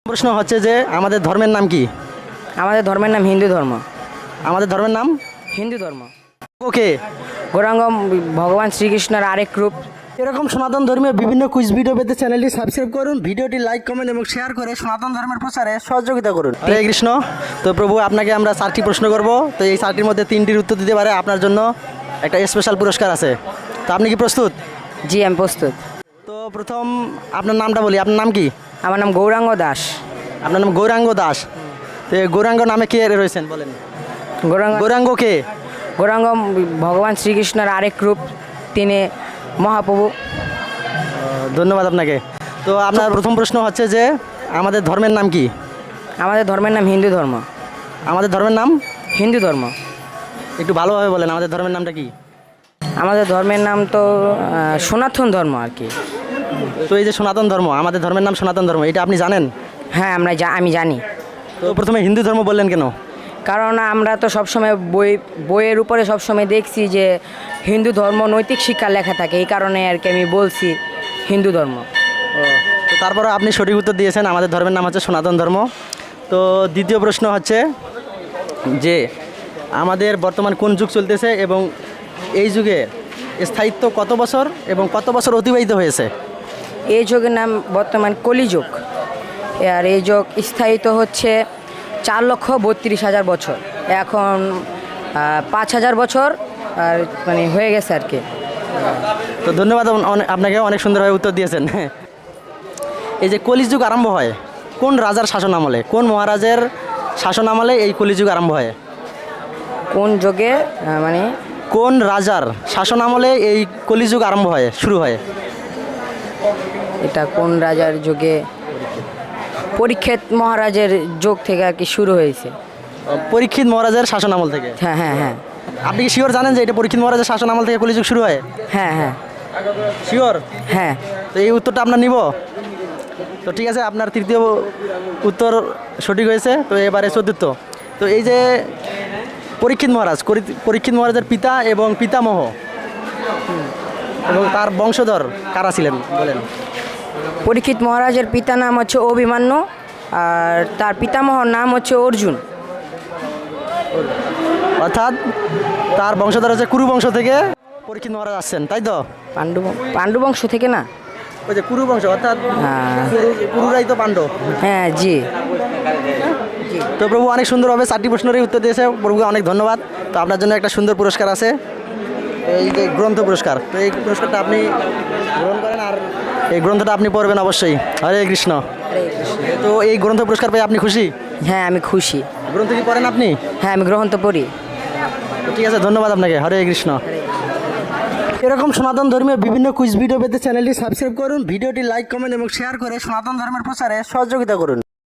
প্রশ্ন হচ্ছে যে আমাদের ধর্মের নাম কি? আমাদের ধর্মের নাম হিন্দু ধর্ম। আমাদের ধর্মের নাম হিন্দু ধর্ম। ওকে। গৌরাঙ্গ ভগবান শ্রীকৃষ্ণের আরেক রূপ। এরকম সনাতন ধর্মীয় বিভিন্ন কুইজ ভিডিও পেতে চ্যানেলটি সাবস্ক্রাইব করুন, ভিডিওটি লাইক কমেন্ট এবং শেয়ার করে সনাতন ধর্মের প্রচারে সহযোগিতা করুন। হরে কৃষ্ণ। তো প্রভু, আপনাকে আমরা 4টি প্রশ্ন করব। তো এই 4টির মধ্যে 3টির উত্তর দিতে পারে আপনার জন্য একটা স্পেশাল পুরস্কার আছে। তো আপনি কি প্রস্তুত? জি, আমি প্রস্তুত। তো প্রথম আপনার নামটা বলি, আপনার নাম কি? আমার নাম গৌরাঙ্গ দাস। আপনার নাম গৌরাঙ্গ দাস। তো এই গৌরাঙ্গ নামে কে রয়েছেন বলেন? গৌরাঙ্গ কে? গৌরাঙ্গ ভগবান শ্রীকৃষ্ণের আরেক রূপ, তিনি মহাপ্রভু। ধন্যবাদ আপনাকে। তো আপনার প্রথম প্রশ্ন হচ্ছে যে আমাদের ধর্মের নাম কি? আমাদের ধর্মের নাম হিন্দু ধর্ম। আমাদের ধর্মের নাম হিন্দু ধর্ম। একটু ভালোভাবে বলেন, আমাদের ধর্মের নামটা কি? আমাদের ধর্মের নাম তো সনাতন ধর্ম আর কি। তো এই যে সনাতন ধর্ম, আমাদের ধর্মের নাম সনাতন ধর্ম, এটা আপনি জানেন? হ্যাঁ, আমি জানি। তো প্রথমে হিন্দু ধর্ম বললেন কেন? কারণ আমরা তো সবসময় বইয়ের উপরে সবসময় দেখছি যে হিন্দু ধর্ম নৈতিক শিক্ষা লেখা থাকে, এই কারণে আর কি আমি বলছি হিন্দু ধর্ম। তো তারপরে আপনি সঠিক উত্তর দিয়েছেন, আমাদের ধর্মের নাম হচ্ছে সনাতন ধর্ম। তো দ্বিতীয় প্রশ্ন হচ্ছে যে আমাদের বর্তমান কোন যুগ চলতেছে এবং এই যুগে স্থায়িত্ব কত বছর এবং কত বছর অতিবাহিত হয়েছে? এই যুগের নাম বর্তমান কলিযুগ। আর এই যুগ স্থায়িত হচ্ছে 4,32,000 বছর। এখন 5,000 বছর আর মানে হয়ে গেছে আর কি। তো ধন্যবাদ আপনাকে, অনেক সুন্দরভাবে উত্তর দিয়েছেন। এই যে কলিযুগ আরম্ভ হয় কোন রাজার শাসন আমলে, কোন মহারাজের শাসন আমলে এই কলিযুগ আরম্ভ হয়? কোন যুগে মানে কোন রাজার শাসন আমলে এই কলিযুগ আরম্ভ হয়, শুরু হয়? এটা কোন রাজার যুগে? পরীক্ষিত মহারাজের যুগ থেকে আর কি শুরু হয়েছে। পরীক্ষিত মহারাজের শাসন আমল থেকে? হ্যাঁ হ্যাঁ হ্যাঁ। আপনি কি শিওর জানেন যে এটা পরীক্ষিত মহারাজের শাসন আমল থেকে কলিযুগ শুরু হয়? হ্যাঁ হ্যাঁ শিওর? হ্যাঁ। তো এই উত্তরটা আপনার নিব। তো ঠিক আছে, আপনার তৃতীয় উত্তর সঠিক হয়েছে। তো এবারে চতুর্থ। তো এই যে পরীক্ষিত মহারাজের পিতা এবং পিতামহ এবং তার বংশধর কারা ছিলেন বলেন? পরীক্ষিত মহারাজের পিতার নাম হচ্ছে অভিমন্যু, আর তার পিতামহর নাম হচ্ছে অর্জুন। অর্থাৎ তার বংশধর হচ্ছে কুরু বংশ থেকে পরীক্ষিত মহারাজ আসছেন, তাই তো? পাণ্ডু বংশ থেকে না? ওই যে কুরু বংশ, অর্থাৎ হ্যাঁ কুরুরাই তো পাণ্ডব। হ্যাঁ। জি। তো প্রভু অনেক সুন্দরভাবে 4টি প্রশ্নেরই উত্তর দিয়েছে, প্রভুকে অনেক ধন্যবাদ। তো আপনার জন্য একটা সুন্দর পুরস্কার আছে, এই যে গ্রন্থ পুরস্কার। তো এই পুরস্কারটা আপনি গ্রহণ করেন আর এই গ্রন্থটা আপনি পড়বেন অবশ্যই। হরে কৃষ্ণ। তো এই গ্রন্থ পুরস্কার পেয়ে আপনি খুশি? হ্যাঁ, আমি খুশি। গ্রন্থ কি পড়েন আপনি? হ্যাঁ, আমি গ্রন্থ পড়ি। তো ঠিক আছে, ধন্যবাদ আপনাকে। হরে কৃষ্ণ। এরকম সনাতন ধর্মীয় বিভিন্ন কুইজ ভিডিও পেতে চ্যানেলটি সাবস্ক্রাইব করুন, ভিডিওটি লাইক কমেন্ট এবং শেয়ার করে সনাতন ধর্মের প্রচারে সহযোগিতা করুন।